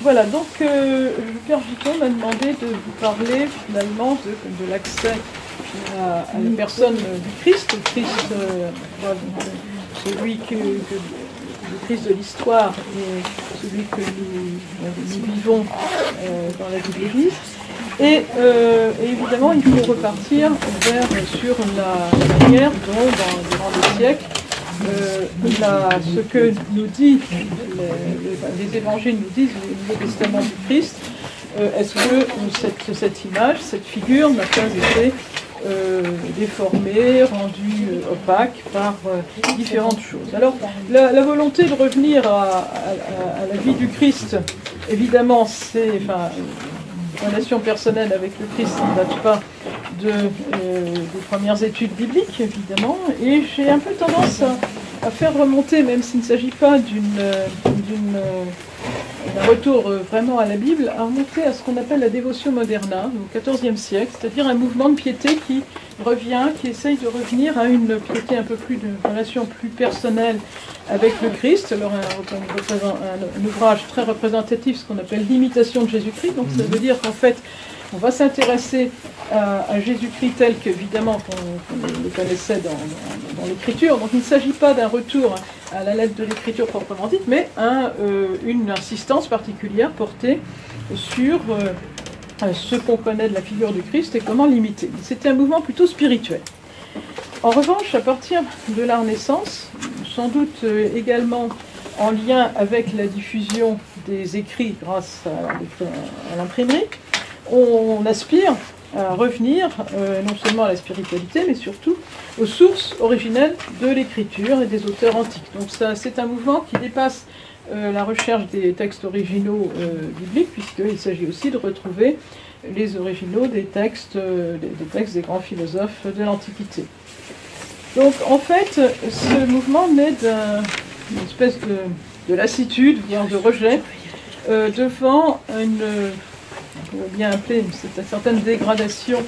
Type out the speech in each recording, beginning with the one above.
Voilà, donc le Père Giton m'a demandé de vous parler finalement de l'accès à la personne du Christ, le Christ, celui le Christ de l'histoire et celui que nous vivons dans la vie de l'Église. Et évidemment, il faut repartir sur la manière dont, durant des siècles, ce que nous dit les évangiles nous disent, le Nouveau Testament du Christ, est-ce que cette image, cette figure n'a pas été déformée, rendue opaque par différentes choses. Alors, la volonté de revenir à la vie du Christ, évidemment, c'est une relation personnelle avec le Christ, ça ne date pas des premières études bibliques, évidemment, et j'ai un peu tendance à faire remonter, même s'il ne s'agit pas d'un retour vraiment à la Bible, à remonter à ce qu'on appelle la dévotion moderna, au XIVe siècle, c'est-à-dire un mouvement de piété qui essaye de revenir à une piété un peu plus, de relation plus personnelle avec le Christ. Alors un ouvrage très représentatif, ce qu'on appelle l'imitation de Jésus-Christ, donc ça veut dire qu'en fait, on va s'intéresser à Jésus-Christ tel qu'évidemment qu'on le connaissait dans l'Écriture. Donc il ne s'agit pas d'un retour à la lettre de l'Écriture proprement dite, mais une insistance particulière portée sur ce qu'on connaît de la figure du Christ et comment l'imiter. C'était un mouvement plutôt spirituel. En revanche, à partir de la Renaissance, sans doute également en lien avec la diffusion des écrits grâce à l'imprimerie, on aspire à revenir non seulement à la spiritualité, mais surtout aux sources originelles de l'écriture et des auteurs antiques. Donc c'est un mouvement qui dépasse la recherche des textes originaux bibliques, puisqu'il s'agit aussi de retrouver les originaux des textes des grands philosophes de l'Antiquité. Donc en fait, ce mouvement naît d'une espèce de lassitude, voire de rejet, devant on pourrait bien appeler une certaine dégradation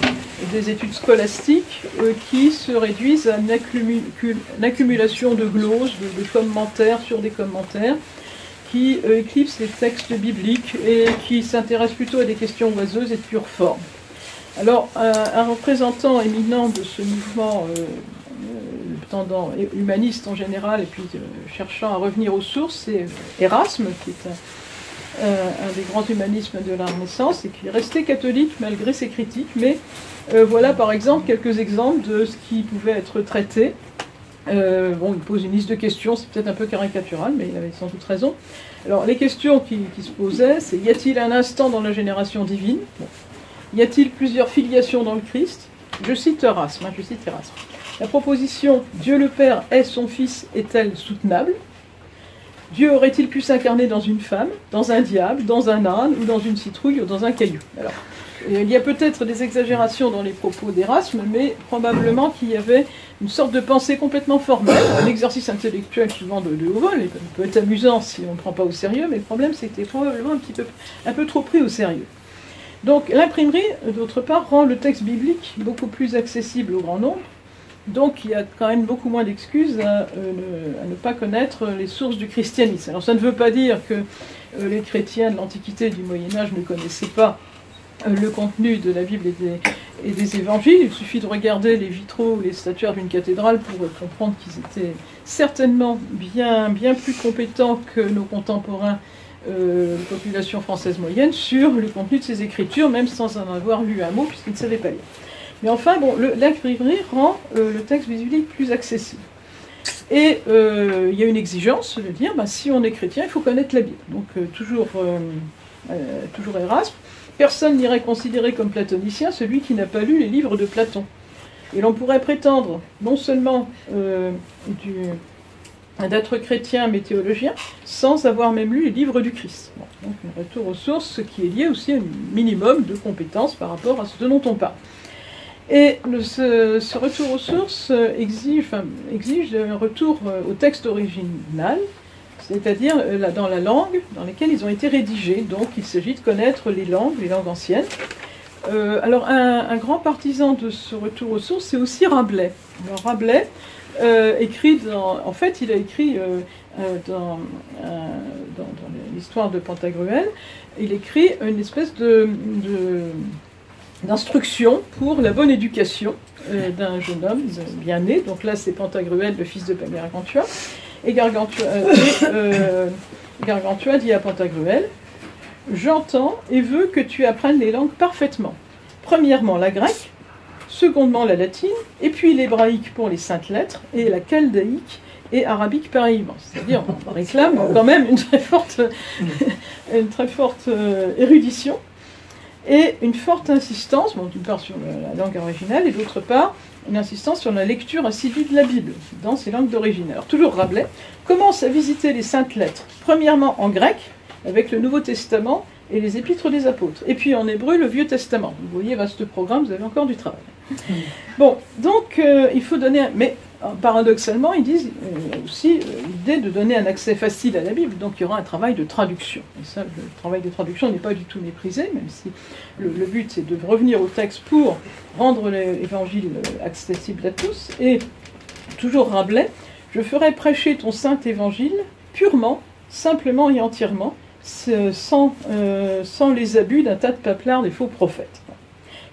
des études scolastiques qui se réduisent à une accumulation de gloses, de commentaires sur des commentaires, qui éclipsent les textes bibliques et qui s'intéressent plutôt à des questions oiseuses et de pure forme. Alors, un représentant éminent de ce mouvement tendant humaniste en général, et puis cherchant à revenir aux sources, c'est Erasme, qui est un des grands humanismes de la Renaissance, et qui est resté catholique malgré ses critiques, mais voilà par exemple quelques exemples de ce qui pouvait être traité. Il pose une liste de questions, c'est peut-être un peu caricatural, mais il avait sans doute raison. Alors les questions qui se posaient, c'est: y a-t-il un instant dans la génération divine? Y a-t-il plusieurs filiations dans le Christ? Je cite Erasme. La proposition « Dieu le Père est son Fils » est-elle soutenable? Dieu aurait-il pu s'incarner dans une femme, dans un diable, dans un âne, ou dans une citrouille, ou dans un caillou? Alors, il y a peut-être des exagérations dans les propos d'Erasme, mais probablement qu'il y avait une sorte de pensée complètement formelle, un exercice intellectuel souvent de haut vol, il peut être amusant si on ne prend pas au sérieux, mais le problème c'est que c'était probablement un peu trop pris au sérieux. Donc l'imprimerie, d'autre part, rend le texte biblique beaucoup plus accessible au grand nombre. Donc il y a quand même beaucoup moins d'excuses à ne pas connaître les sources du christianisme. Alors ça ne veut pas dire que les chrétiens de l'Antiquité et du Moyen-Âge ne connaissaient pas le contenu de la Bible et des évangiles. Il suffit de regarder les vitraux ou les statuaires d'une cathédrale pour comprendre qu'ils étaient certainement bien plus compétents que nos contemporains, population française moyenne, sur le contenu de ces écritures, même sans en avoir lu un mot, puisqu'ils ne savaient pas lire. Mais enfin, l'imprimerie rend le texte biblique plus accessible. Et il y a une exigence de dire, si on est chrétien, il faut connaître la Bible. Donc toujours Erasme. Personne n'irait considérer comme platonicien celui qui n'a pas lu les livres de Platon. Et l'on pourrait prétendre non seulement d'être chrétien mais théologien, sans avoir même lu les livres du Christ. Donc un retour aux sources, ce qui est lié aussi à un minimum de compétences par rapport à ce dont on parle. Et ce retour aux sources exige un retour au texte original, c'est-à-dire dans la langue dans laquelle ils ont été rédigés. Donc il s'agit de connaître les langues anciennes. Alors un grand partisan de ce retour aux sources, c'est aussi Rabelais. Alors Rabelais il a écrit dans l'histoire de Pantagruel, il écrit une espèce d'instruction pour la bonne éducation d'un jeune homme bien né. Donc là, c'est Pantagruel, le fils de Gargantua. Et Gargantua dit à Pantagruel: « J'entends et veux que tu apprennes les langues parfaitement. Premièrement, la grecque, secondement, la latine, et puis l'hébraïque pour les saintes lettres, et la chaldéique et arabique pareillement. » C'est-à-dire, on réclame quand même une très forte érudition et une forte insistance, bon, d'une part sur la langue originale, et d'autre part, une insistance sur la lecture assidue de la Bible, dans ses langues d'origine. Alors, toujours Rabelais commence à visiter les saintes lettres, premièrement en grec, avec le Nouveau Testament et les épîtres des apôtres, et puis en hébreu, le Vieux Testament. Vous voyez, vaste programme, vous avez encore du travail. Bon, donc, il faut donner... Mais, paradoxalement, ils disent aussi l'idée de donner un accès facile à la Bible, donc il y aura un travail de traduction. Et ça, le travail de traduction n'est pas du tout méprisé, même si le but c'est de revenir au texte pour rendre l'évangile accessible à tous. Et toujours Rabelais, « Je ferai prêcher ton saint évangile purement, simplement et entièrement, sans les abus d'un tas de paplards des faux prophètes. »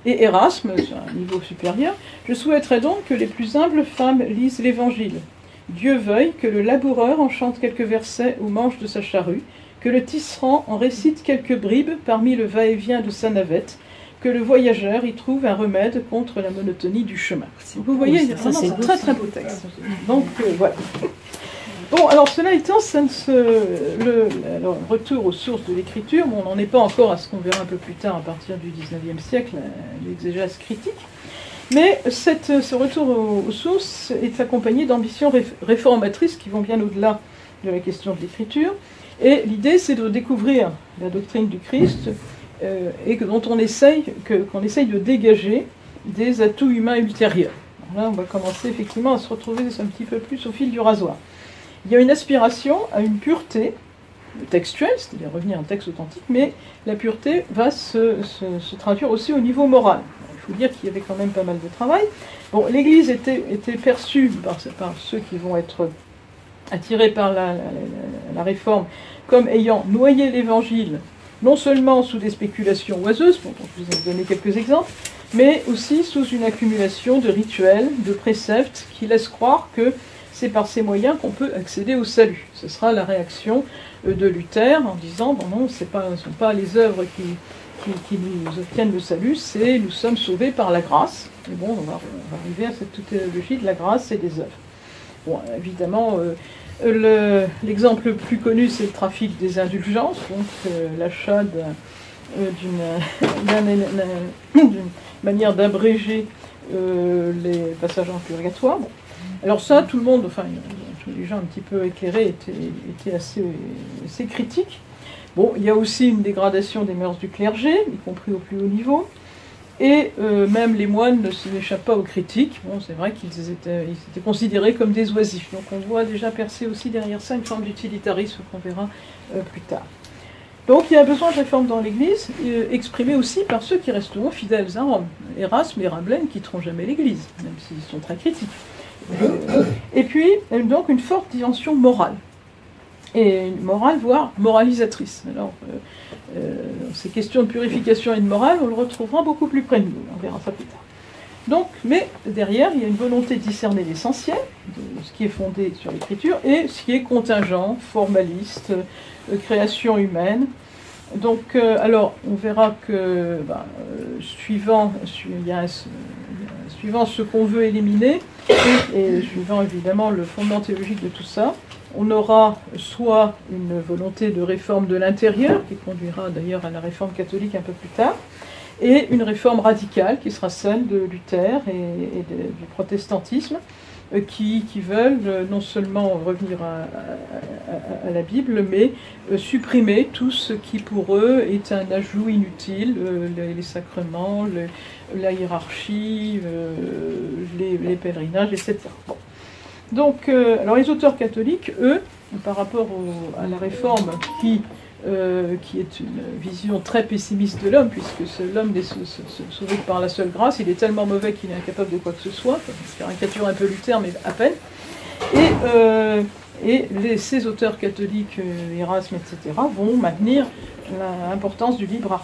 Et Erasme, c'est un niveau supérieur, « Je souhaiterais donc que les plus humbles femmes lisent l'Évangile. Dieu veuille que le laboureur en chante quelques versets au manche de sa charrue, que le tisserand en récite quelques bribes parmi le va-et-vient de sa navette, que le voyageur y trouve un remède contre la monotonie du chemin. » Vous voyez, il y a vraiment un très très beau texte. Donc voilà. Bon, alors cela étant, alors, retour aux sources de l'écriture, bon, on n'en est pas encore à ce qu'on verra un peu plus tard à partir du XIXe siècle, l'exégèse critique, mais ce retour aux sources est accompagné d'ambitions réformatrices qui vont bien au-delà de la question de l'écriture, et l'idée c'est de découvrir la doctrine du Christ et dont qu'on essaye de dégager des atouts humains ultérieurs. Alors là, on va commencer effectivement à se retrouver un petit peu plus au fil du rasoir. Il y a une aspiration à une pureté textuelle, c'est-à-dire revenir à un texte authentique, mais la pureté va se traduire aussi au niveau moral. Il faut dire qu'il y avait quand même pas mal de travail. Bon, l'Église était perçue par ceux qui vont être attirés par la réforme comme ayant noyé l'Évangile, non seulement sous des spéculations oiseuses, dont je vous ai donné quelques exemples, mais aussi sous une accumulation de rituels, de préceptes qui laissent croire que c'est par ces moyens qu'on peut accéder au salut. Ce sera la réaction de Luther en disant bon, non, ce ne sont pas les œuvres qui nous obtiennent le salut, c'est nous sommes sauvés par la grâce. Et bon, on va arriver à cette théologie de la grâce et des œuvres. Bon, évidemment, l'exemple le plus connu, c'est le trafic des indulgences, donc l'achat d'une manière d'abréger les passages en purgatoire. Bon. Alors ça, tout le monde, enfin tous les gens un petit peu éclairés étaient assez critiques. Bon, il y a aussi une dégradation des mœurs du clergé, y compris au plus haut niveau, et même les moines ne s'échappent pas aux critiques. Bon, c'est vrai qu'ils étaient considérés comme des oisifs, donc on voit déjà percer aussi derrière ça une forme d'utilitarisme qu'on verra plus tard. Donc il y a besoin de réforme dans l'Église, exprimée aussi par ceux qui resteront fidèles à Rome. Erasme et Rabelais ne quitteront jamais l'Église, même s'ils sont très critiques. Et puis, donc, une forte dimension morale. Et une morale, voire moralisatrice. Alors, ces questions de purification et de morale, on le retrouvera beaucoup plus près de nous. On verra ça plus tard. Donc, mais derrière, il y a une volonté de discerner l'essentiel, de ce qui est fondé sur l'écriture, et ce qui est contingent, formaliste, création humaine. Donc, alors, on verra que, suivant ce qu'on veut éliminer, et suivant évidemment le fondement théologique de tout ça, on aura soit une volonté de réforme de l'intérieur, qui conduira d'ailleurs à la réforme catholique un peu plus tard, et une réforme radicale qui sera celle de Luther et du protestantisme, qui veulent non seulement revenir à la Bible, mais supprimer tout ce qui pour eux est un ajout inutile, les sacrements, la hiérarchie, les pèlerinages, etc. Bon. Donc, alors les auteurs catholiques, eux, par rapport à la réforme qui est une vision très pessimiste de l'homme, puisque l'homme n'est sauvé que par la seule grâce, il est tellement mauvais qu'il est incapable de quoi que ce soit, je caricature un peu Luther, mais à peine. Et Et ces auteurs catholiques, Erasme, etc., vont maintenir l'importance du libre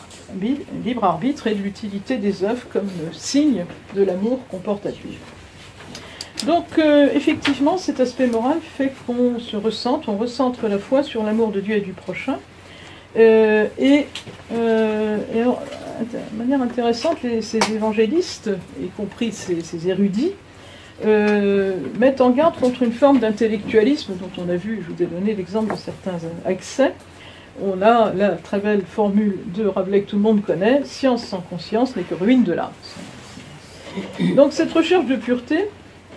arbitre et de l'utilité des œuvres comme signe de l'amour qu'on porte à Dieu. Donc, effectivement, cet aspect moral fait qu'on recentre la foi sur l'amour de Dieu et du prochain. De manière intéressante, ces évangélistes, y compris ces érudits, mettent en garde contre une forme d'intellectualisme dont on a vu, je vous ai donné l'exemple de certains accès. On a la très belle formule de Rabelais que tout le monde connaît, « Science sans conscience n'est que ruine de l'âme ». Donc cette recherche de pureté,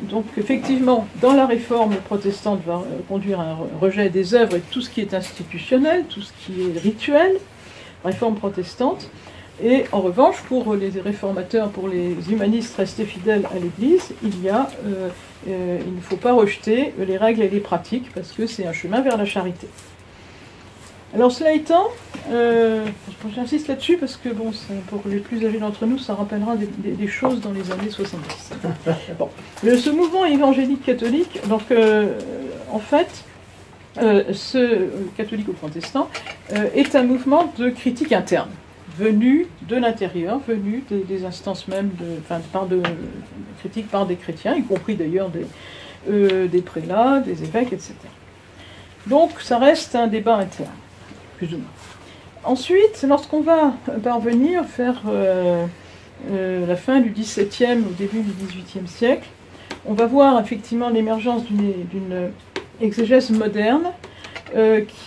donc effectivement, dans la réforme protestante, va conduire à un rejet des œuvres et de tout ce qui est institutionnel, tout ce qui est rituel, réforme protestante. Et en revanche, pour les réformateurs, pour les humanistes restés fidèles à l'Église, il ne faut pas rejeter les règles et les pratiques, parce que c'est un chemin vers la charité. Alors cela étant, j'insiste là-dessus parce que bon, pour les plus âgés d'entre nous, ça rappellera des choses dans les années 70. Bon. Ce mouvement évangélique catholique, donc en fait, ce catholique ou protestant, est un mouvement de critique interne, venu de l'intérieur, venu des instances même, de critique par des chrétiens, y compris d'ailleurs des prélats, des évêques, etc. Donc ça reste un débat interne, plus ou moins. Ensuite, lorsqu'on va parvenir faire la fin du XVIIe au début du XVIIIe siècle, on va voir effectivement l'émergence d'une exégèse moderne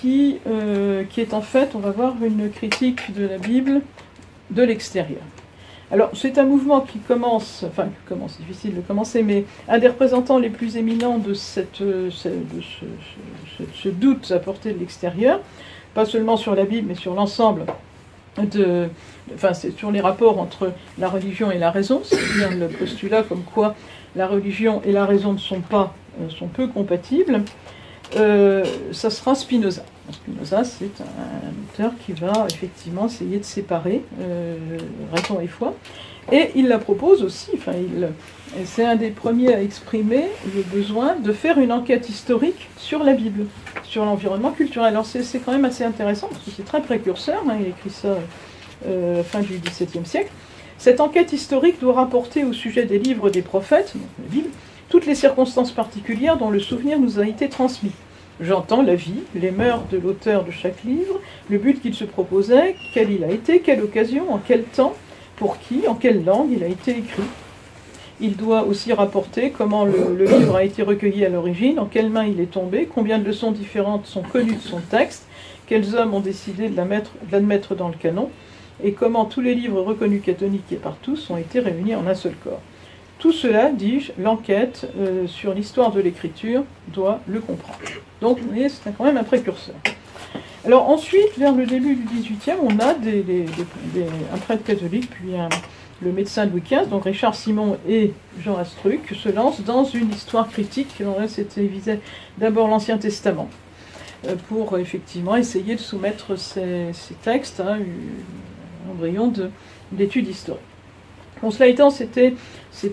qui est en fait, on va voir une critique de la Bible de l'extérieur. Alors, c'est un mouvement qui commence, difficile de commencer, mais un des représentants les plus éminents de ce doute apporté de l'extérieur, pas seulement sur la Bible, mais sur l'ensemble c'est sur les rapports entre la religion et la raison, c'est-à-dire le postulat comme quoi la religion et la raison sont peu compatibles. Ça sera Spinoza. Spinoza, c'est un auteur qui va effectivement essayer de séparer raison et foi. Et il la propose aussi, c'est un des premiers à exprimer le besoin de faire une enquête historique sur la Bible, sur l'environnement culturel. Alors c'est quand même assez intéressant, parce que c'est très précurseur, il écrit ça fin du XVIIe siècle. Cette enquête historique doit rapporter au sujet des livres des prophètes, donc la Bible, toutes les circonstances particulières dont le souvenir nous a été transmis. J'entends la vie, les mœurs de l'auteur de chaque livre, le but qu'il se proposait, quel il a été, quelle occasion, en quel temps, pour qui, en quelle langue il a été écrit. Il doit aussi rapporter comment le livre a été recueilli à l'origine, en quelles mains il est tombé, combien de leçons différentes sont connues de son texte, quels hommes ont décidé de l'admettre dans le canon, et comment tous les livres reconnus catholiques et par tous ont été réunis en un seul corps. Tout cela, dis-je, l'enquête sur l'histoire de l'écriture doit le comprendre. Donc, vous voyez, c'est quand même un précurseur. Alors ensuite, vers le début du XVIIIe, on a un prêtre catholique, puis le médecin Louis XV, donc Richard Simon et Jean Astruc, se lancent dans une histoire critique. Alors là, c'était visait d'abord l'Ancien Testament, pour effectivement essayer de soumettre ces textes à un embryon d'étude historique. Bon, cela étant, c'était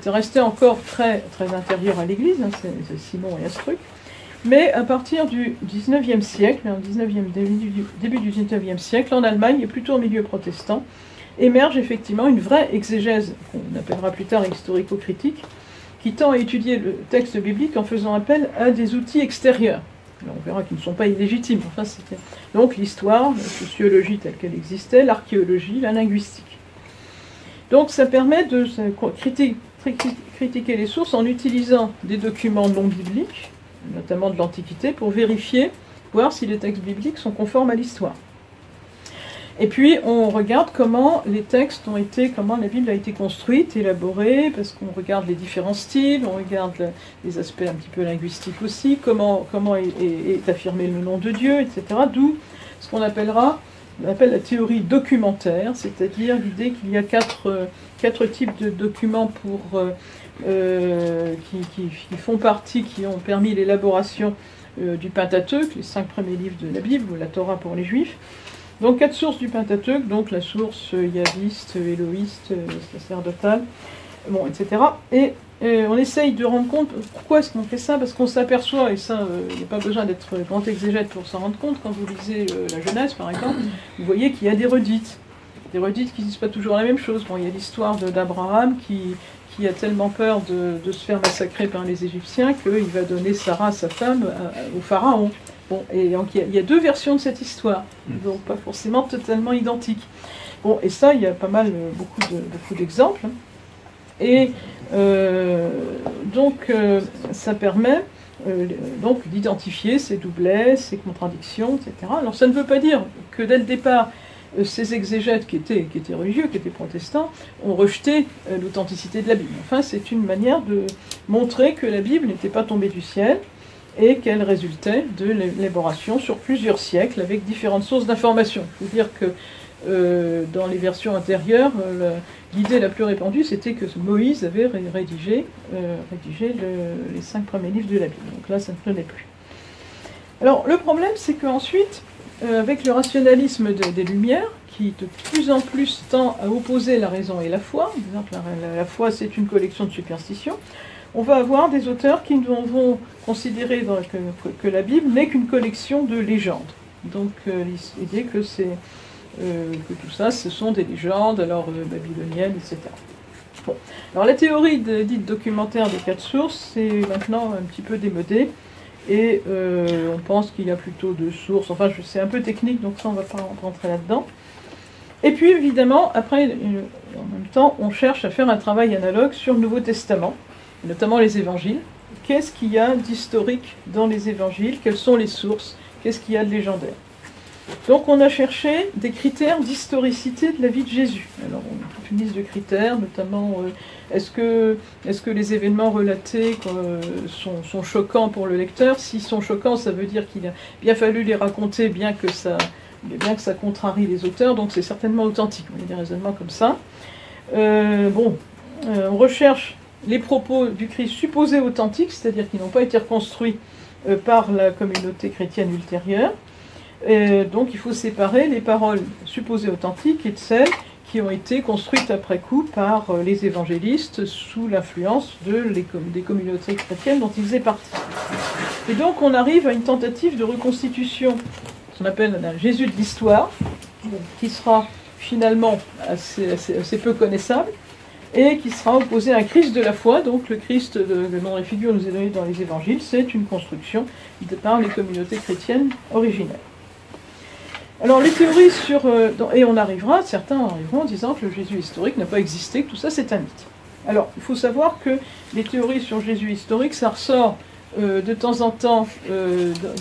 resté encore très, très intérieur à l'Église, c'est Simon et Astruc, mais à partir du XIXe siècle, début du XIXe siècle, en Allemagne, et plutôt au milieu protestant, émerge effectivement une vraie exégèse, qu'on appellera plus tard historico-critique, qui tend à étudier le texte biblique en faisant appel à des outils extérieurs. Alors, on verra qu'ils ne sont pas illégitimes. Enfin, c'était donc l'histoire, la sociologie telle qu'elle existait, l'archéologie, la linguistique. Donc ça permet de critiquer les sources en utilisant des documents non bibliques, notamment de l'Antiquité, pour vérifier, voir si les textes bibliques sont conformes à l'histoire. Et puis on regarde comment les textes comment la Bible a été construite, élaborée, parce qu'on regarde les différents styles, on regarde les aspects un petit peu linguistiques aussi, comment est affirmé le nom de Dieu, etc. D'où ce qu'on appelle la théorie documentaire, c'est-à-dire l'idée qu'il y a quatre types de documents qui font partie, qui ont permis l'élaboration du Pentateuque, les 5 premiers livres de la Bible, ou la Torah pour les Juifs. Donc 4 sources du Pentateuque, donc la source yaviste, élohiste, sacerdotale, bon, etc. Et on essaye de rendre compte, pourquoi est-ce qu'on fait ça? Parce qu'on s'aperçoit, et ça, il n'y a pas besoin d'être grand exégète pour s'en rendre compte, quand vous lisez la Genèse par exemple, vous voyez qu'il y a des redites. Des redites qui ne disent pas toujours la même chose. Bon, il y a l'histoire d'Abraham qui a tellement peur de se faire massacrer par les Égyptiens qu'il va donner Sarah, sa femme, au pharaon. Bon, et donc il y a deux versions de cette histoire, donc pas forcément totalement identiques. Bon, et ça, il y a pas mal, beaucoup d'exemples. Et donc, ça permet donc d'identifier ces doublets, ces contradictions, etc. Alors, ça ne veut pas dire que dès le départ, ces exégètes qui étaient religieux, qui étaient protestants, ont rejeté l'authenticité de la Bible. Enfin, c'est une manière de montrer que la Bible n'était pas tombée du ciel et qu'elle résultait de l'élaboration sur plusieurs siècles avec différentes sources d'information. Il faut dire que dans les versions antérieures, l'idée la plus répandue, c'était que Moïse avait rédigé les 5 premiers livres de la Bible. Donc là, ça ne tenait plus. Alors, le problème, c'est qu'ensuite, avec le rationalisme des Lumières, qui de plus en plus tend à opposer la raison et la foi, par exemple, la foi c'est une collection de superstitions, on va avoir des auteurs qui vont considérer que la Bible n'est qu'une collection de légendes. Donc l'idée que tout ça, ce sont des légendes, alors babyloniennes, etc. Bon. Alors la théorie dite documentaire des 4 sources, c'est maintenant un petit peu démodé, et on pense qu'il y a plutôt 2 sources, enfin c'est un peu technique, donc ça on ne va pas rentrer là-dedans. Et puis évidemment, après, en même temps, on cherche à faire un travail analogue sur le Nouveau Testament, notamment les évangiles. Qu'est-ce qu'il y a d'historique dans les évangiles? Quelles sont les sources? Qu'est-ce qu'il y a de légendaire? Donc on a cherché des critères d'historicité de la vie de Jésus. Alors on a toute une liste de critères, notamment est-ce que les événements relatés sont choquants pour le lecteur? S'ils sont choquants, ça veut dire qu'il a bien fallu les raconter, bien que ça contrarie les auteurs, donc c'est certainement authentique. Il y a des raisonnements comme ça. On recherche les propos du Christ supposés authentiques, c'est-à-dire qui n'ont pas été reconstruits par la communauté chrétienne ultérieure. Donc il faut séparer les paroles supposées authentiques et de celles qui ont été construites après coup par les évangélistes sous l'influence des communautés chrétiennes dont ils faisaient partie. Et donc on arrive à une tentative de reconstitution, ce qu'on appelle un Jésus de l'histoire, qui sera finalement assez peu connaissable, et qui sera opposé à un Christ de la foi. Donc le Christ dont les figures nous est donné dans les évangiles, c'est une construction par les communautés chrétiennes originelles. Alors les théories et certains arriveront en disant que le Jésus historique n'a pas existé, que tout ça c'est un mythe. Alors il faut savoir que les théories sur Jésus historique, ça ressort de temps en temps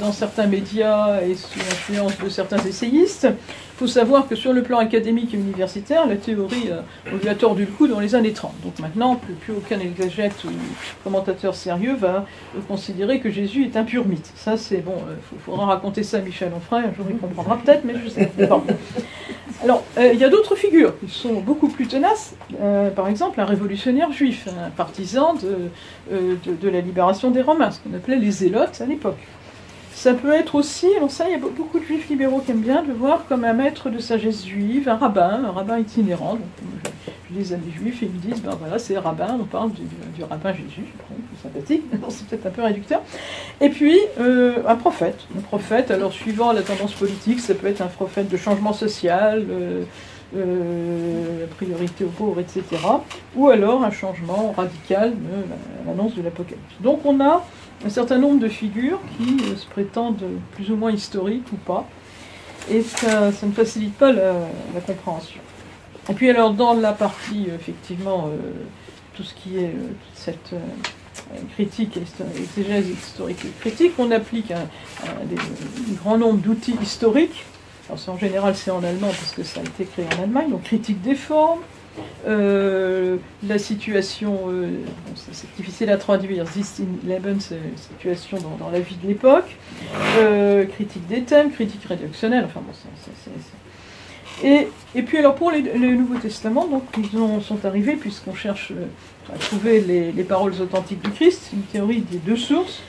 dans certains médias et sous l'influence de certains essayistes. Il faut savoir que sur le plan académique et universitaire, la théorie, on lui a tordu le cou dans les années 30. Donc maintenant, plus aucun exégète ou commentateur sérieux va considérer que Jésus est un pur mythe. Ça, c'est bon, il faudra raconter ça à Michel Onfray, un jour il comprendra peut-être, mais je sais pas. Alors, il y a d'autres figures qui sont beaucoup plus tenaces. Par exemple, un révolutionnaire juif, un partisan de la libération des Romains, ce qu'on appelait les zélotes à l'époque. Ça peut être aussi, alors ça, il y a beaucoup de juifs libéraux qui aiment bien le voir comme un maître de sagesse juive, un rabbin itinérant. Donc, je lis à des juifs et ils me disent, ben voilà, c'est rabbin, on parle du rabbin Jésus, c'est sympathique, c'est peut-être un peu réducteur. Et puis, un prophète. Un prophète, alors suivant la tendance politique, ça peut être un prophète de changement social, la priorité aux pauvres, etc. Ou alors un changement radical, l'annonce de l'Apocalypse. Donc on a un certain nombre de figures qui se prétendent plus ou moins historiques ou pas, et ça ne facilite pas la compréhension. Et puis alors dans la partie, effectivement, tout ce qui est toute cette critique, exégèse historique et critique, on applique un grand nombre d'outils historiques. Alors en général c'est en allemand parce que ça a été créé en Allemagne, donc critique des formes, la situation, c'est difficile à traduire, Sicht im Leben, c'est situation dans la vie de l'époque, critique des thèmes, critique rédactionnelle, enfin bon, Et puis alors pour les Nouveaux Testaments, donc ils sont arrivés puisqu'on cherche à trouver les paroles authentiques du Christ, c'est une théorie des 2 sources.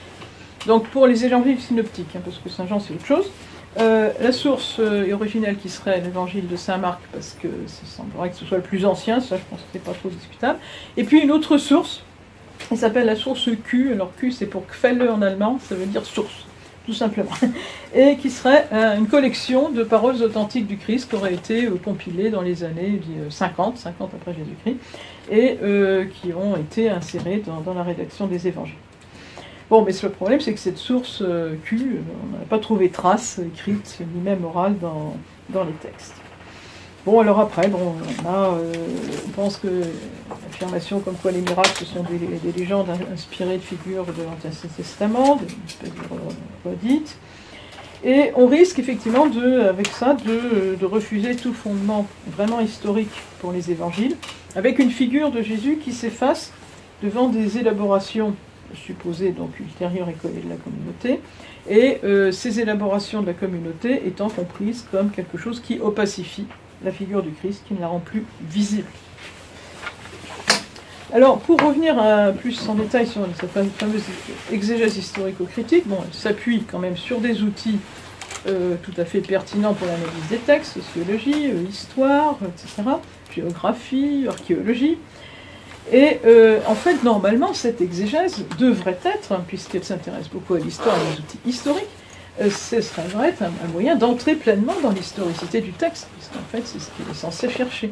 Donc pour les évangiles synoptiques, parce que Saint Jean c'est autre chose, la source originelle qui serait l'évangile de Saint Marc, parce que ça semblerait que ce soit le plus ancien, ça je pense que c'est pas trop discutable. Et puis une autre source, Il s'appelle la source Q. Alors Q, c'est pour Quelle en allemand, ça veut dire source, tout simplement. Et qui serait une collection de paroles authentiques du Christ qui aurait été compilées dans les années 50 après Jésus-Christ, et qui ont été insérées dans la rédaction des évangiles. Bon, mais le problème, c'est que cette source Q, on n'a pas trouvé trace écrite, ni même orale dans les textes. Bon, alors après, on pense que l'affirmation comme quoi les miracles, ce sont des légendes inspirées de figures de l'Ancien Testament, des espèces de redites. Et on risque effectivement, avec ça, de refuser tout fondement vraiment historique pour les évangiles, avec une figure de Jésus qui s'efface devant des élaborations supposées donc ultérieures et collées de la communauté, et ces élaborations de la communauté étant comprises comme quelque chose qui opacifie la figure du Christ, qui ne la rend plus visible. Alors, pour revenir plus en détail sur cette fameuse exégèse historico-critique, bon, elle s'appuie quand même sur des outils tout à fait pertinents pour l'analyse des textes, sociologie, histoire, etc., géographie, archéologie. Et en fait, normalement, cette exégèse devrait être, puisqu'elle s'intéresse beaucoup à l'histoire et aux outils historiques, ce devrait être un moyen d'entrer pleinement dans l'historicité du texte, puisqu'en fait, c'est ce qu'il est censé chercher.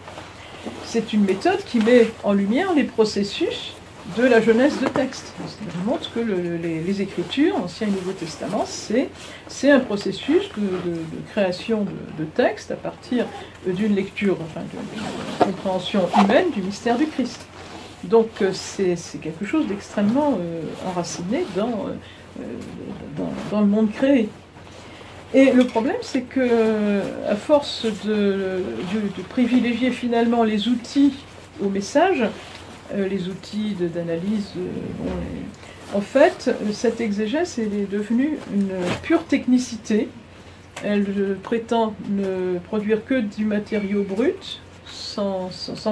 C'est une méthode qui met en lumière les processus de la jeunesse de texte. Ça montre que les Écritures, Ancien et Nouveau Testament, c'est un processus de création de texte à partir d'une lecture, d'une compréhension humaine du mystère du Christ. Donc c'est quelque chose d'extrêmement enraciné dans le monde créé. Et le problème, c'est que, à force de privilégier finalement les outils au message, les outils d'analyse, en fait, cette exégèse elle est devenue une pure technicité. Elle prétend ne produire que du matériau brut, sans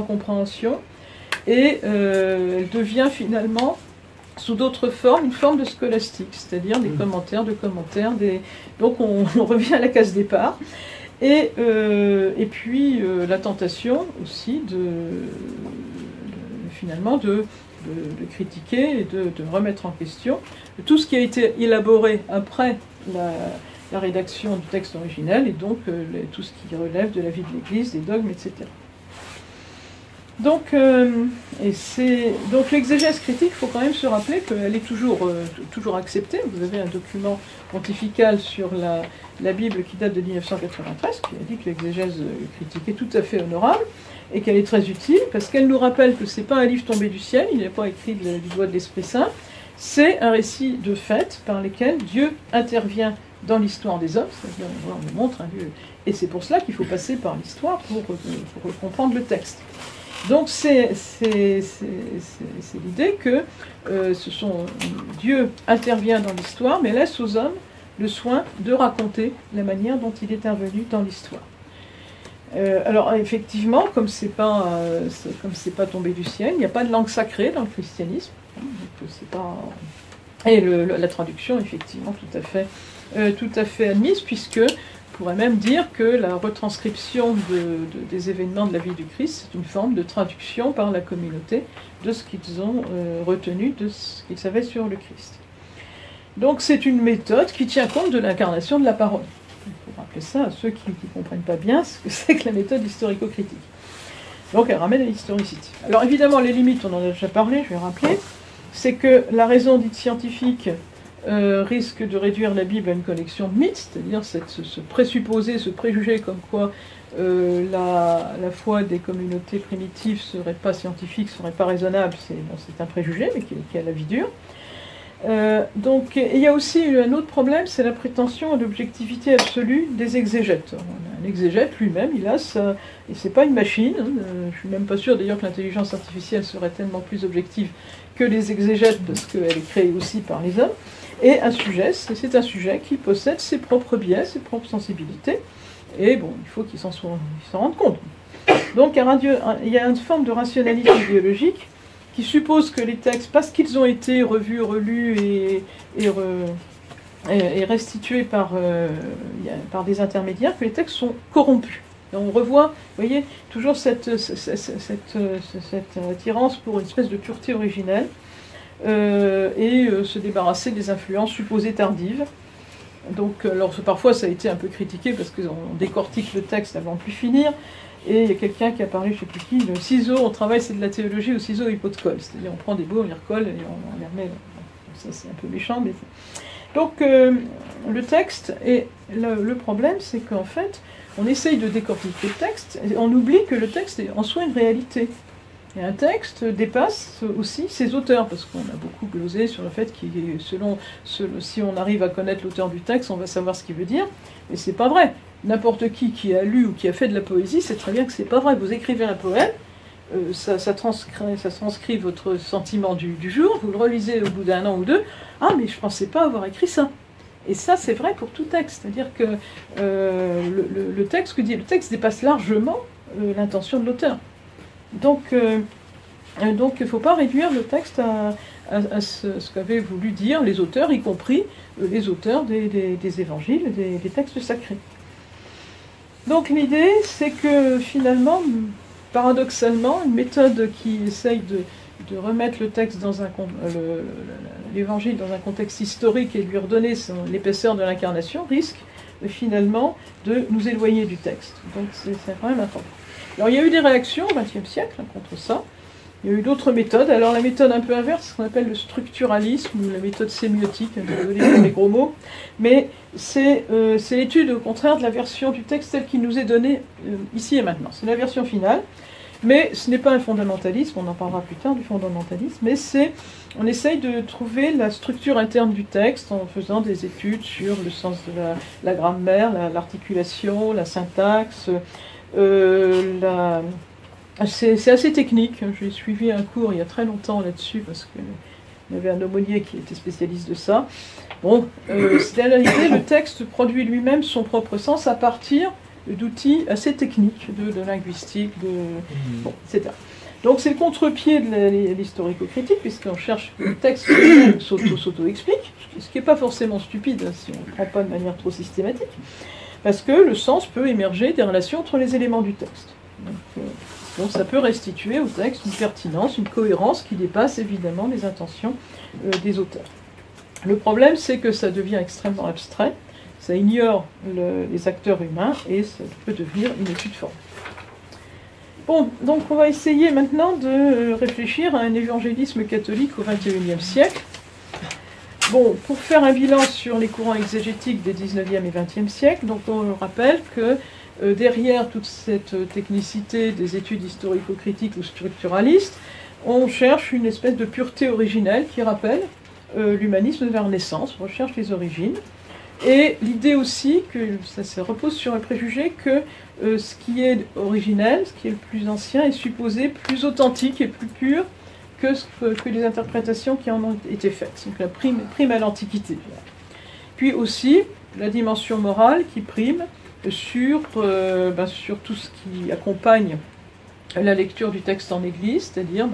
compréhension, et elle devient finalement, sous d'autres formes, une forme de scolastique, c'est-à-dire des commentaires, donc on revient à la case départ, et puis la tentation aussi finalement de critiquer et de remettre en question tout ce qui a été élaboré après la rédaction du texte originel, et donc tout ce qui relève de la vie de l'Église, des dogmes, etc. Donc l'exégèse critique, il faut quand même se rappeler qu'elle est toujours acceptée. Vous avez un document pontifical sur la Bible qui date de 1993, qui a dit que l'exégèse critique est tout à fait honorable et qu'elle est très utile, parce qu'elle nous rappelle que ce n'est pas un livre tombé du ciel, il n'est pas écrit du doigt de l'Esprit Saint, c'est un récit de faits par lesquels Dieu intervient dans l'histoire des hommes, c'est-à-dire on nous montre un lieu. Et c'est pour cela qu'il faut passer par l'histoire pour comprendre le texte. Donc c'est l'idée que Dieu intervient dans l'histoire, mais laisse aux hommes le soin de raconter la manière dont il est intervenu dans l'histoire. Alors effectivement, comme c'est pas tombé du ciel, il n'y a pas de langue sacrée dans le christianisme. Donc c'est pas... Et la traduction, effectivement, tout à fait admise, puisque on pourrait même dire que la retranscription des événements de la vie du Christ, c'est une forme de traduction par la communauté de ce qu'ils ont retenu, de ce qu'ils savaient sur le Christ. Donc c'est une méthode qui tient compte de l'incarnation de la parole. Il faut rappeler ça à ceux qui ne comprennent pas bien ce que c'est que la méthode historico-critique. Donc elle ramène à l'historicité. Alors évidemment, les limites, on en a déjà parlé, je vais rappeler, c'est que la raison dite scientifique risque de réduire la Bible à une collection de mythes, c'est-à-dire ce présupposé, ce préjugé comme quoi la foi des communautés primitives ne serait pas scientifique, ne serait pas raisonnable, c'est un préjugé, mais qui a la vie dure. Donc, il y a aussi un autre problème, c'est la prétention à l'objectivité absolue des exégètes. Un exégète lui-même, il a ça, et c'est pas une machine, hein, je suis même pas sûr d'ailleurs que l'intelligence artificielle serait tellement plus objective que les exégètes, parce qu'elle est créée aussi par les hommes. Et c'est un sujet qui possède ses propres biais, ses propres sensibilités, et bon, il faut qu'il s'en rende compte. Donc il y a une forme de rationalité idéologique qui suppose que les textes, parce qu'ils ont été revus, relus et restitués par des intermédiaires, que les textes sont corrompus. Et on revoit, vous voyez, toujours cette attirance pour une espèce de pureté originelle, se débarrasser des influences supposées tardives. Donc, alors, parfois ça a été un peu critiqué parce qu'on décortique le texte avant de plus finir, et il y a quelqu'un qui a parlé, je ne sais plus qui, le ciseau, on travaille, c'est de la théologie au ciseau et pot de colle, c'est-à-dire on prend des bouts, on les recolle et on les remet, ça c'est un peu méchant, mais... Donc le texte, et le problème c'est qu'en fait, on essaye de décortiquer le texte, et on oublie que le texte est en soi une réalité. Et un texte dépasse aussi ses auteurs, parce qu'on a beaucoup glosé sur le fait que si on arrive à connaître l'auteur du texte, on va savoir ce qu'il veut dire, mais c'est pas vrai. N'importe qui a lu ou qui a fait de la poésie sait très bien que c'est pas vrai. Vous écrivez un poème, ça transcrit votre sentiment du jour, vous le relisez au bout d'un an ou deux, ah mais je pensais pas avoir écrit ça. Et ça c'est vrai pour tout texte, c'est-à-dire que le texte dépasse largement l'intention de l'auteur. Donc il ne faut pas réduire le texte à ce qu'avaient voulu dire les auteurs, y compris les auteurs des évangiles, des textes sacrés. Donc l'idée, c'est que finalement, paradoxalement, une méthode qui essaye de remettre le texte dans l'évangile dans un contexte historique et de lui redonner l'épaisseur de l'incarnation risque finalement de nous éloigner du texte. Donc c'est quand même important. Alors il y a eu des réactions au XXe siècle contre ça. Il y a eu d'autres méthodes. Alors la méthode un peu inverse, c'est ce qu'on appelle le structuralisme ou la méthode sémiotique, désolé pour les gros mots, mais c'est l'étude au contraire de la version du texte telle qu'il nous est donnée ici et maintenant. C'est la version finale, mais ce n'est pas un fondamentalisme, on en parlera plus tard du fondamentalisme, mais on essaye de trouver la structure interne du texte en faisant des études sur le sens de la grammaire, l'articulation, la syntaxe, c'est assez technique. J'ai suivi un cours il y a très longtemps là-dessus parce qu'il y avait un aumônier qui était spécialiste de ça. Bon, c'est en réalité le texte produit lui-même son propre sens à partir d'outils assez techniques, de linguistique, bon, etc. Donc c'est le contre-pied de l'historico-critique, puisqu'on cherche que le texte s'auto-explique, ce qui n'est pas forcément stupide si on ne le prend pas de manière trop systématique, parce que le sens peut émerger des relations entre les éléments du texte. Donc ça peut restituer au texte une pertinence, une cohérence qui dépasse évidemment les intentions des auteurs. Le problème, c'est que ça devient extrêmement abstrait, ça ignore les acteurs humains et ça peut devenir une étude formelle. Bon, donc on va essayer maintenant de réfléchir à un évangélisme catholique au XXIe siècle. Bon, pour faire un bilan sur les courants exégétiques des XIXe et XXe siècles, donc on rappelle que derrière toute cette technicité des études historico-critiques ou structuralistes, on cherche une espèce de pureté originelle qui rappelle l'humanisme de la Renaissance, on recherche les origines. Et l'idée aussi, que ça repose sur un préjugé que ce qui est originel, ce qui est le plus ancien, est supposé plus authentique et plus pur que les interprétations qui en ont été faites. Donc la prime à l'Antiquité. Puis aussi, la dimension morale qui prime sur tout ce qui accompagne la lecture du texte en Église, c'est-à-dire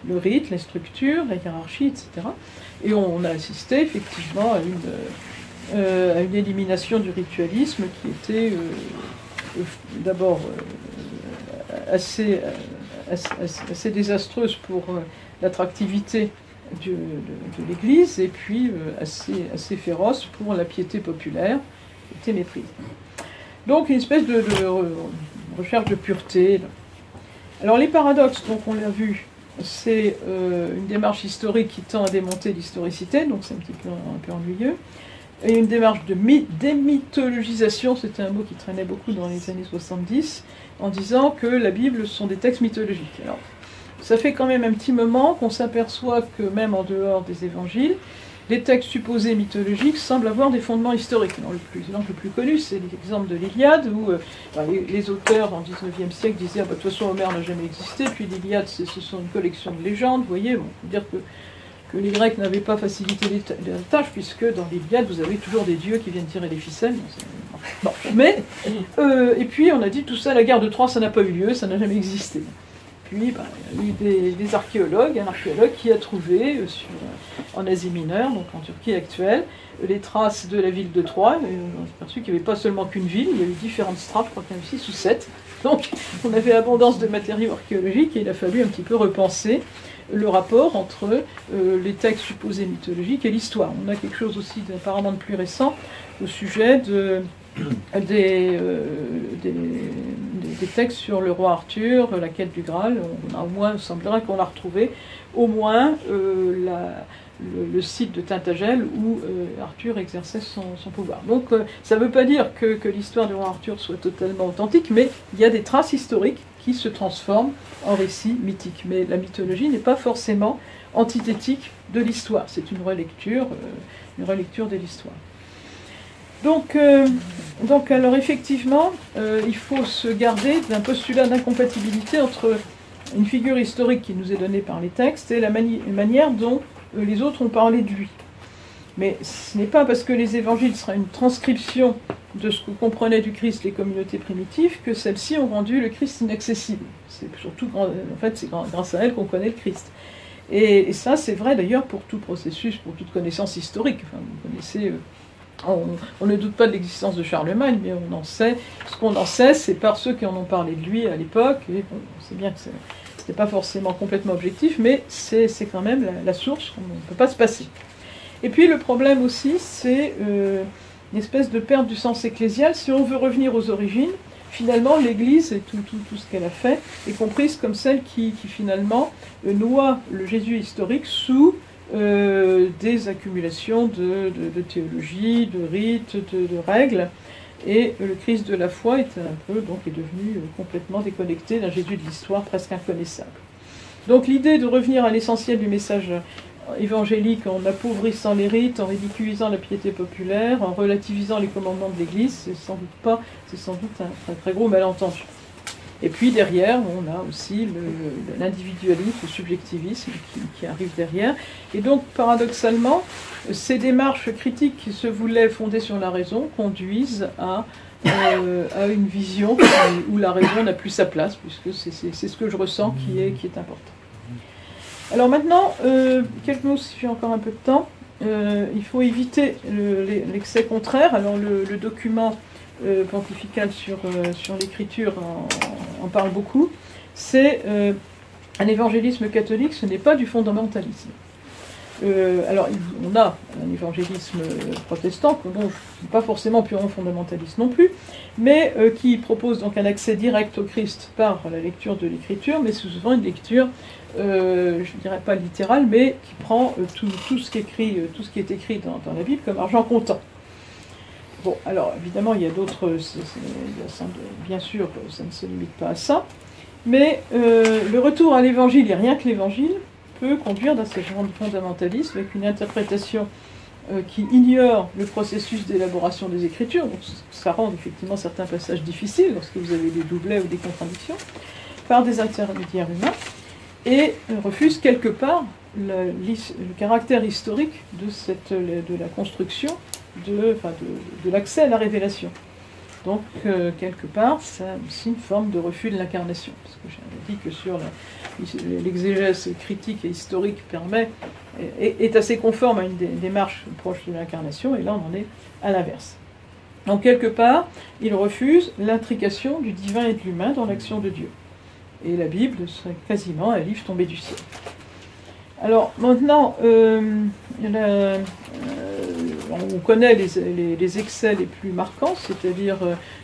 le rite, les structures, la hiérarchie, etc. Et on a assisté effectivement à une élimination du ritualisme qui était d'abord assez désastreuse pour l'attractivité de l'Église et puis assez féroce pour la piété populaire qui était méprisée. Donc une espèce de recherche de pureté. Alors les paradoxes, donc on l'a vu, c'est une démarche historique qui tend à démonter l'historicité, donc c'est un peu ennuyeux. Et une démarche de démythologisation, c'était un mot qui traînait beaucoup dans les années 70, en disant que la Bible sont des textes mythologiques. Alors, ça fait quand même un petit moment qu'on s'aperçoit que même en dehors des évangiles, les textes supposés mythologiques semblent avoir des fondements historiques. L'exemple le plus connu, c'est l'exemple de l'Iliade, où les auteurs en XIXe siècle disaient de toute façon Homère n'a jamais existé, puis l'Iliade ce sont une collection de légendes, vous voyez, on peut dire que les Grecs n'avaient pas facilité les tâches, puisque dans l'Iliade, vous avez toujours des dieux qui viennent tirer les ficelles. Bon. Mais, et puis on a dit tout ça, la guerre de Troie, ça n'a pas eu lieu, ça n'a jamais existé. Puis, il y a eu des archéologues, un archéologue qui a trouvé en Asie mineure, donc en Turquie actuelle, les traces de la ville de Troie. On s'est aperçu qu'il n'y avait pas seulement qu'une ville, il y a eu différentes strates, je crois qu'il y en a eu 6 ou 7. Donc on avait abondance de matériaux archéologiques et il a fallu un petit peu repenser le rapport entre les textes supposés mythologiques et l'histoire. On a quelque chose aussi apparemment de plus récent au sujet des textes sur le roi Arthur, la quête du Graal. On a au moins, il semblerait qu'on a retrouvé au moins le site de Tintagel où Arthur exerçait son pouvoir. Donc ça ne veut pas dire que l'histoire du roi Arthur soit totalement authentique, mais il y a des traces historiques qui se transforment en récits mythiques. Mais la mythologie n'est pas forcément antithétique de l'histoire, c'est une relecture de l'histoire. Donc alors effectivement, il faut se garder d'un postulat d'incompatibilité entre une figure historique qui nous est donnée par les textes et la manière dont les autres ont parlé de lui. Mais ce n'est pas parce que les évangiles seraient une transcription de ce que comprenaient du Christ les communautés primitives que celles-ci ont rendu le Christ inaccessible. C'est surtout, en fait, c'est grâce à elles qu'on connaît le Christ. Et ça, c'est vrai d'ailleurs pour tout processus, pour toute connaissance historique. Enfin, vous connaissez, on ne doute pas de l'existence de Charlemagne, mais on en sait. Ce qu'on en sait, c'est par ceux qui en ont parlé de lui à l'époque. Et bon, on sait bien que c'est pas forcément complètement objectif, mais c'est quand même la source, on ne peut pas se passer. Et puis le problème aussi, c'est une espèce de perte du sens ecclésial. Si on veut revenir aux origines, finalement l'Église et tout ce qu'elle a fait est comprise comme celle qui finalement noie le Jésus historique sous des accumulations de théologie, de rites, de règles. Et le Christ de la foi est devenu complètement déconnecté d'un Jésus de l'histoire presque inconnaissable. Donc l'idée de revenir à l'essentiel du message évangélique en appauvrissant les rites, en ridiculisant la piété populaire, en relativisant les commandements de l'Église, c'est sans doute un très gros malentendu. Et puis derrière, on a aussi l'individualisme, le subjectivisme qui arrive derrière. Et donc, paradoxalement, ces démarches critiques qui se voulaient fondées sur la raison conduisent à une vision où la raison n'a plus sa place, puisque c'est ce que je ressens qui est important. Alors maintenant, quelques mots si j'ai encore un peu de temps. Il faut éviter l'excès contraire. Alors le document pontifical sur l'écriture en parle beaucoup. C'est un évangélisme catholique, ce n'est pas du fondamentalisme. Alors on a un évangélisme protestant, que bon, je ne suis pas forcément purement fondamentaliste non plus, mais qui propose donc un accès direct au Christ par la lecture de l'écriture, mais c'est souvent une lecture, je ne dirais pas littérale, mais qui prend tout ce qui est écrit dans la Bible comme argent comptant. Bon, alors évidemment, il y a d'autres, bien sûr, ça ne se limite pas à ça, mais le retour à l'évangile, et rien que l'évangile, peut conduire dans ce genre de fondamentalisme avec une interprétation qui ignore le processus d'élaboration des Écritures, donc ça rend effectivement certains passages difficiles lorsque vous avez des doublets ou des contradictions, par des intermédiaires humains, et refuse quelque part le caractère historique de la construction, de l'accès à la révélation. Donc, quelque part, c'est aussi une forme de refus de l'incarnation. Parce que j'avais dit que sur l'exégèse critique et historique est assez conforme à une démarche proche de l'incarnation, et là on en est à l'inverse. Donc, quelque part, il refuse l'intrication du divin et de l'humain dans l'action de Dieu. Et la Bible serait quasiment un livre tombé du ciel. Alors, maintenant, on connaît les excès les plus marquants, c'est-à-dire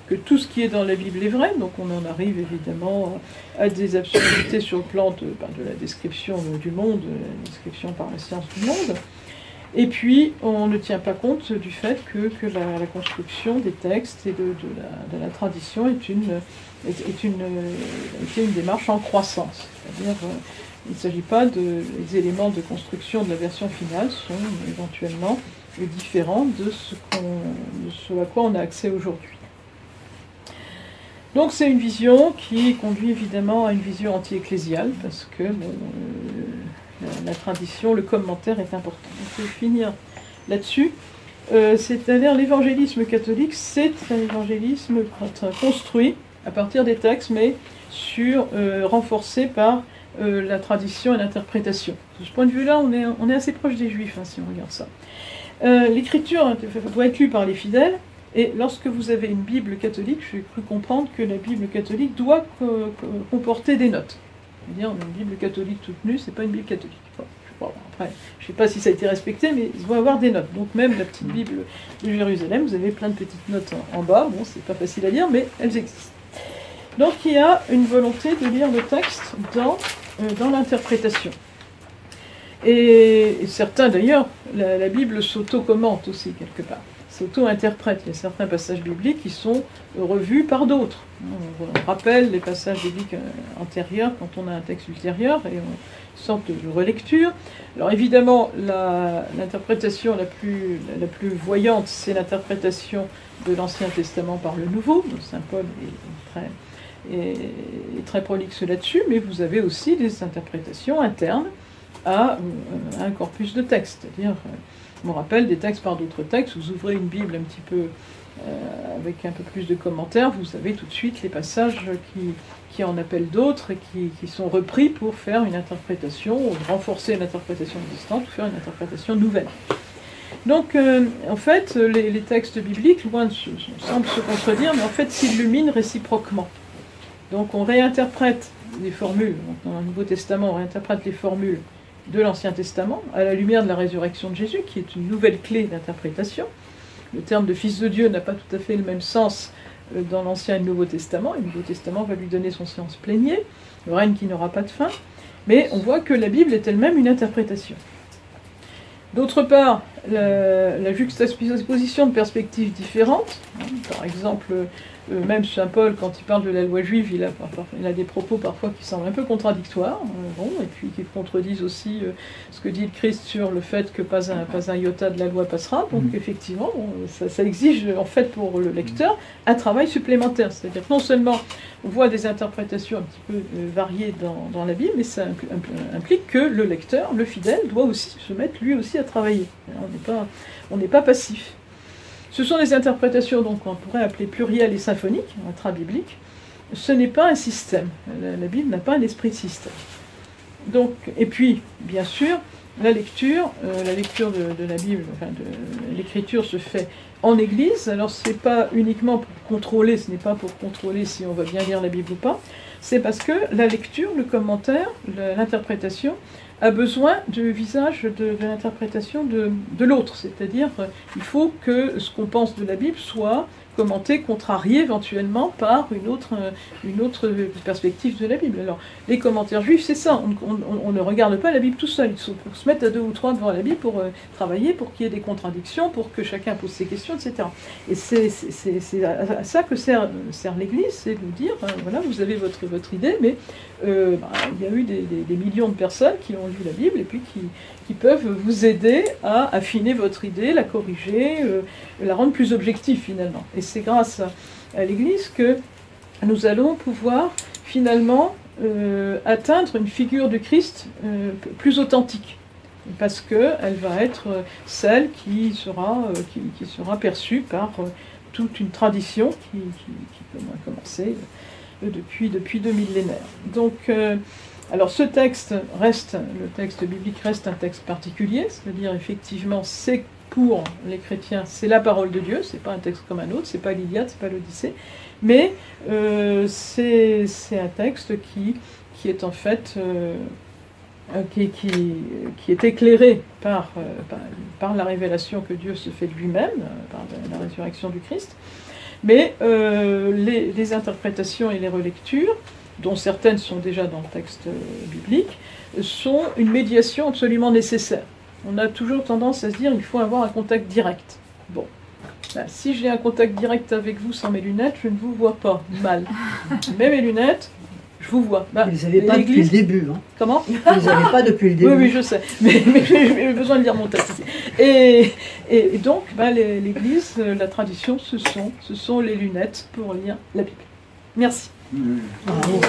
que tout ce qui est dans la Bible est vrai, donc on en arrive évidemment à des absurdités sur le plan de la description du monde, la description par la science du monde. Et puis, on ne tient pas compte du fait que la construction des textes et de la tradition est une démarche en croissance. C'est-à-dire, il ne s'agit pas les éléments de construction de la version finale sont éventuellement différents de ce à quoi on a accès aujourd'hui. Donc c'est une vision qui conduit évidemment à une vision anti-ecclésiale, parce que la tradition, le commentaire est important. Donc je vais finir là-dessus. C'est-à-dire l'évangélisme catholique, c'est un évangélisme construit à partir des textes, mais renforcé par la tradition et l'interprétation. De ce point de vue-là, on est assez proche des Juifs, si on regarde ça. L'écriture doit être lue par les fidèles, et lorsque vous avez une Bible catholique, j'ai cru comprendre que la Bible catholique doit comporter des notes. C'est-à-dire, une Bible catholique toute nue, c'est pas une Bible catholique. Bon, après, je ne sais pas si ça a été respecté, mais il doit y avoir des notes. Donc même la petite Bible de Jérusalem, vous avez plein de petites notes en bas. Bon, c'est pas facile à lire, mais elles existent. Donc il y a une volonté de lire le texte dans l'interprétation. Et certains, d'ailleurs, la Bible s'auto-commente aussi, quelque part. S'auto-interprète. Il y a certains passages bibliques qui sont revus par d'autres. On rappelle les passages bibliques antérieurs quand on a un texte ultérieur, et on sorte de relecture. Alors évidemment, l'interprétation la plus voyante, c'est l'interprétation de l'Ancien Testament par le Nouveau. Saint Paul est très prolixe là-dessus, mais vous avez aussi des interprétations internes à un corpus de textes. C'est-à-dire, je me rappelle des textes par d'autres textes, vous ouvrez une Bible un petit peu avec un peu plus de commentaires, vous avez tout de suite les passages qui en appellent d'autres et qui sont repris pour faire une interprétation, ou renforcer une interprétation existante, ou faire une interprétation nouvelle. Donc, en fait, les textes bibliques, loin de semblent se contredire, mais en fait s'illuminent réciproquement. Donc on réinterprète les formules, donc dans le Nouveau Testament, on réinterprète les formules de l'Ancien Testament, à la lumière de la résurrection de Jésus, qui est une nouvelle clé d'interprétation. Le terme de Fils de Dieu n'a pas tout à fait le même sens dans l'Ancien et le Nouveau Testament, et le Nouveau Testament va lui donner son sens plénier, le règne qui n'aura pas de fin, mais on voit que la Bible est elle-même une interprétation. D'autre part, la juxtaposition de perspectives différentes, par exemple, même Saint Paul, quand il parle de la loi juive, il a des propos parfois qui semblent un peu contradictoires, et puis qui contredisent aussi ce que dit le Christ sur le fait que pas un iota de la loi passera. Donc effectivement, ça exige en fait pour le lecteur un travail supplémentaire. C'est-à-dire que non seulement on voit des interprétations un petit peu variées dans la Bible, mais ça implique que le lecteur, le fidèle, doit aussi se mettre lui aussi à travailler. On n'est pas passif. Ce sont des interprétations donc qu'on pourrait appeler plurielles et symphoniques, intra-bibliques. Ce n'est pas un système. La Bible n'a pas un esprit de système. Donc, et puis, bien sûr, la lecture de la Bible, enfin de l'écriture se fait en Église. Alors, c'est pas uniquement pour contrôler, ce n'est pas pour contrôler si on va bien lire la Bible ou pas. C'est parce que la lecture, le commentaire, l'interprétation a besoin du visage de l'interprétation de l'autre. C'est-à-dire, il faut que ce qu'on pense de la Bible soit commenté, contrarié éventuellement par une autre perspective de la Bible. Alors, les commentaires juifs, c'est ça. On ne regarde pas la Bible tout seul. Il faut se mettre à 2 ou 3 devant la Bible pour travailler, pour qu'il y ait des contradictions, pour que chacun pose ses questions, etc. Et c'est à ça que sert l'Église, c'est de nous dire, voilà, vous avez votre idée, mais il y a eu des millions de personnes qui ont lu la Bible et puis qui peuvent vous aider à affiner votre idée, la corriger, la rendre plus objective finalement. Et c'est grâce à l'Église que nous allons pouvoir finalement atteindre une figure du Christ plus authentique, parce qu'elle va être celle qui sera perçue par toute une tradition qui a commencé depuis 2 millénaires. Donc, alors ce texte le texte biblique reste un texte particulier, c'est-à-dire effectivement c'est pour les chrétiens, c'est la parole de Dieu, c'est pas un texte comme un autre, c'est pas l'Iliade, c'est pas l'Odyssée, mais c'est un texte qui est en fait qui est éclairé par la révélation que Dieu se fait de lui-même, par la résurrection du Christ, mais les interprétations et les relectures, dont certaines sont déjà dans le texte biblique, sont une médiation absolument nécessaire. On a toujours tendance à se dire qu'il faut avoir un contact direct. Bon, ben, si j'ai un contact direct avec vous sans mes lunettes, je ne vous vois pas mal. Mais mes lunettes, je vous vois. Ben, vous les avez pas depuis le début. Hein. Comment? Vous les avez pas depuis le début. Oui, je sais. Mais j'ai besoin de lire mon texte ici. Et donc, ben, l'Église, la tradition, ce sont les lunettes pour lire la Bible. Merci. Bravo.